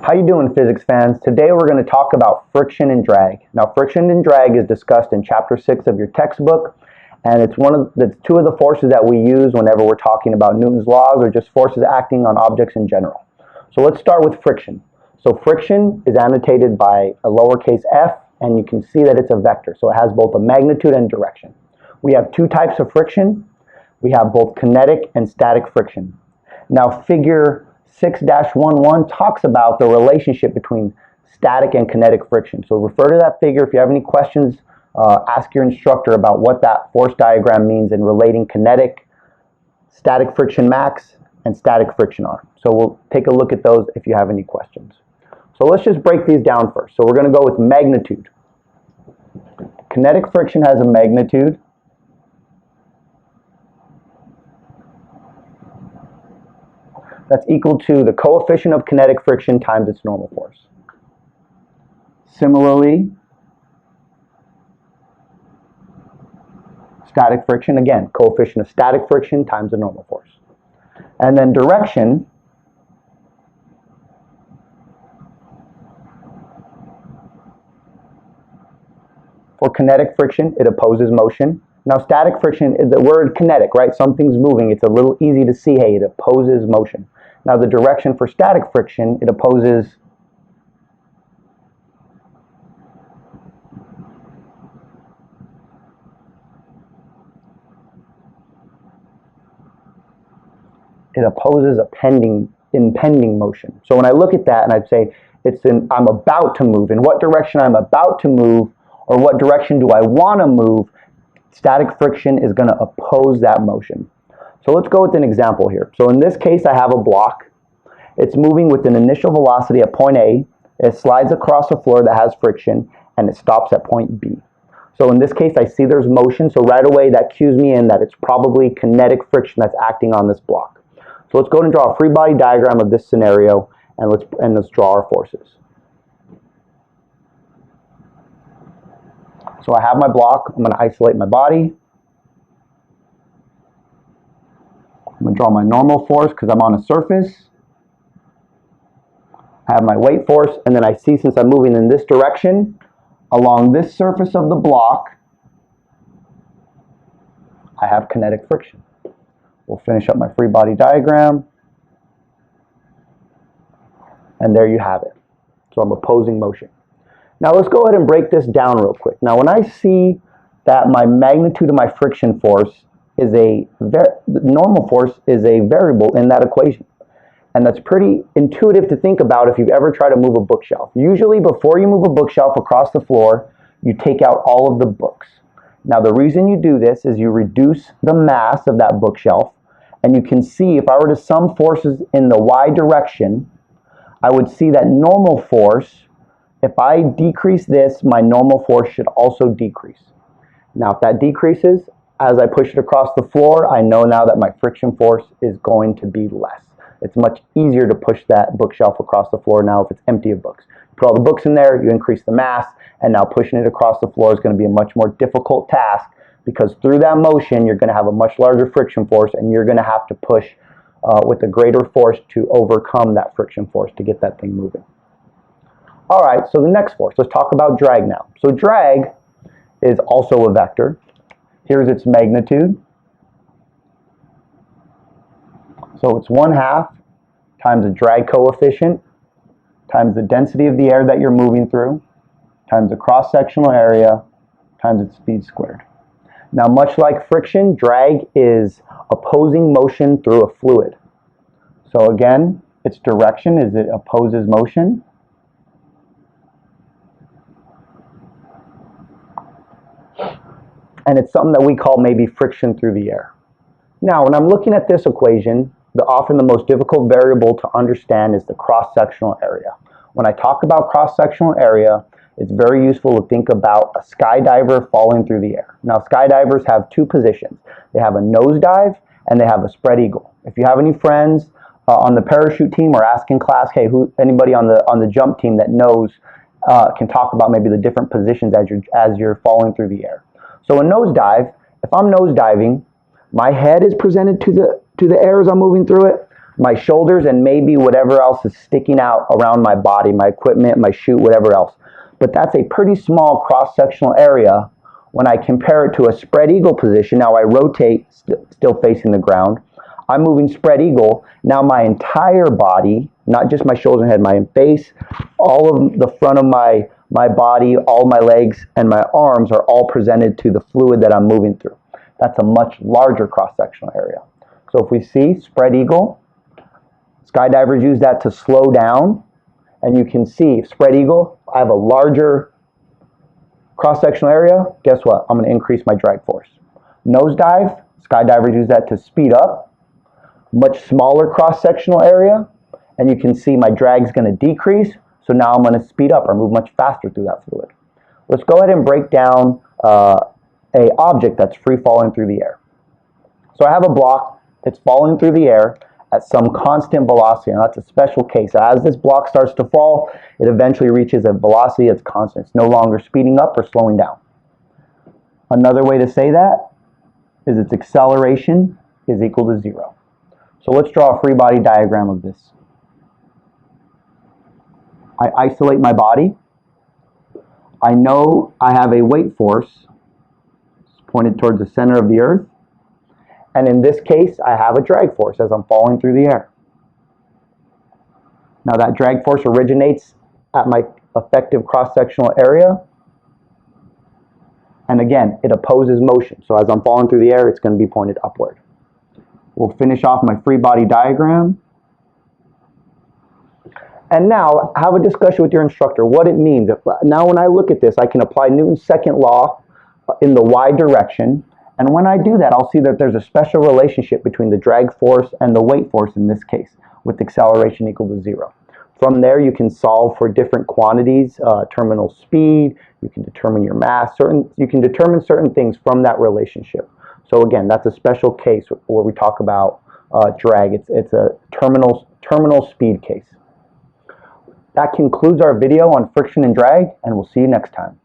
How you doing, physics fans? Today we're going to talk about friction and drag. Now, friction and drag is discussed in chapter 6 of your textbook, and it's two of the forces that we use whenever we're talking about Newton's laws or just forces acting on objects in general. So let's start with friction. So friction is annotated by a lowercase f, and you can see that it's a vector. So it has both a magnitude and direction. We have two types of friction. We have both kinetic and static friction. Now, figure 6-11 talks about the relationship between static and kinetic friction. So refer to that figure. If you have any questions, ask your instructor about what that force diagram means in relating kinetic, static friction max, and static friction arm. So we'll take a look at those if you have any questions. So let's just break these down first. So we're going to go with magnitude. Kinetic friction has a magnitude. That's equal to the coefficient of kinetic friction times its normal force. Similarly, static friction, again, coefficient of static friction times the normal force. And then direction, for kinetic friction, it opposes motion. Now, static friction is the word kinetic, right? Something's moving. It's a little easy to see, hey, it opposes motion. Now, the direction for static friction, it opposes impending motion. So when I look at that and I'd say I'm about to move, in what direction I'm about to move, or what direction do I want to move, static friction is going to oppose that motion. So let's go with an example here. So in this case, I have a block. It's moving with an initial velocity at point A. It slides across a floor that has friction, and it stops at point B. So in this case, I see there's motion. So right away, that cues me in that it's probably kinetic friction that's acting on this block. So let's go ahead and draw a free body diagram of this scenario, and let's draw our forces. So I have my block. I'm going to isolate my body. I'm going to draw my normal force because I'm on a surface. I have my weight force, and then I see, since I'm moving in this direction along this surface of the block, I have kinetic friction. We'll finish up my free body diagram, and there you have it. So I'm opposing motion. Now let's go ahead and break this down real quick. Now when I see that my magnitude of my friction force is the normal force is a variable in that equation. And that's pretty intuitive to think about if you've ever tried to move a bookshelf. Usually before you move a bookshelf across the floor, you take out all of the books. Now the reason you do this is you reduce the mass of that bookshelf, and you can see if I were to sum forces in the y direction, I would see that normal force, if I decrease this, my normal force should also decrease. Now if that decreases, as I push it across the floor, I know now that my friction force is going to be less. It's much easier to push that bookshelf across the floor now if it's empty of books. You put all the books in there, you increase the mass, and now pushing it across the floor is going to be a much more difficult task, because through that motion, you're going to have a much larger friction force, and you're going to have to push with a greater force to overcome that friction force to get that thing moving. All right, so the next force, let's talk about drag now. So drag is also a vector. Here's its magnitude. So it's 1/2 times the drag coefficient times the density of the air that you're moving through times the cross-sectional area times its speed squared. Now, much like friction, drag is opposing motion through a fluid. So again, its direction is it opposes motion. And it's something that we call maybe friction through the air. Now, when I'm looking at this equation, often the most difficult variable to understand is the cross-sectional area. When I talk about cross-sectional area, it's very useful to think about a skydiver falling through the air. Now, skydivers have two positions. They have a nosedive and they have a spread eagle. If you have any friends on the parachute team, or ask in class, hey, anybody on the jump team that knows can talk about maybe the different positions as you're falling through the air. So a nosedive, if I'm nosediving, my head is presented to the air as I'm moving through it. my shoulders, and maybe whatever else is sticking out around my body, my equipment, my chute, whatever else. But that's a pretty small cross-sectional area when I compare it to a spread eagle position. Now I rotate, still facing the ground. I'm moving spread eagle. Now my entire body, not just my shoulders and head, my face, all of the front of my body, all my legs and my arms are all presented to the fluid that I'm moving through. That's a much larger cross-sectional area. So if we see spread eagle, skydivers use that to slow down, and you can see spread eagle, I have a larger cross-sectional area. Guess what? I'm going to increase my drag force. Nosedive, skydivers use that to speed up, much smaller cross-sectional area, and you can see my drag is going to decrease, so now I'm going to speed up or move much faster through that fluid. Let's go ahead and break down a object that's free falling through the air. So I have a block that's falling through the air at some constant velocity, and that's a special case. As this block starts to fall, it eventually reaches a velocity that's constant. It's no longer speeding up or slowing down. Another way to say that is its acceleration is equal to 0. So let's draw a free body diagram of this. I isolate my body. I know I have a weight force pointed towards the center of the earth. And in this case, I have a drag force as I'm falling through the air. Now that drag force originates at my effective cross-sectional area. And again, it opposes motion. So as I'm falling through the air, it's going to be pointed upward. We'll finish off my free body diagram. And now have a discussion with your instructor, what it means. Now when I look at this, I can apply Newton's second law in the y direction. And when I do that, I'll see that there's a special relationship between the drag force and the weight force in this case, with acceleration equal to 0. From there, you can solve for different quantities, terminal speed, you can determine your mass, you can determine certain things from that relationship. So again, that's a special case where we talk about drag. It's a terminal speed case. That concludes our video on friction and drag, and we'll see you next time.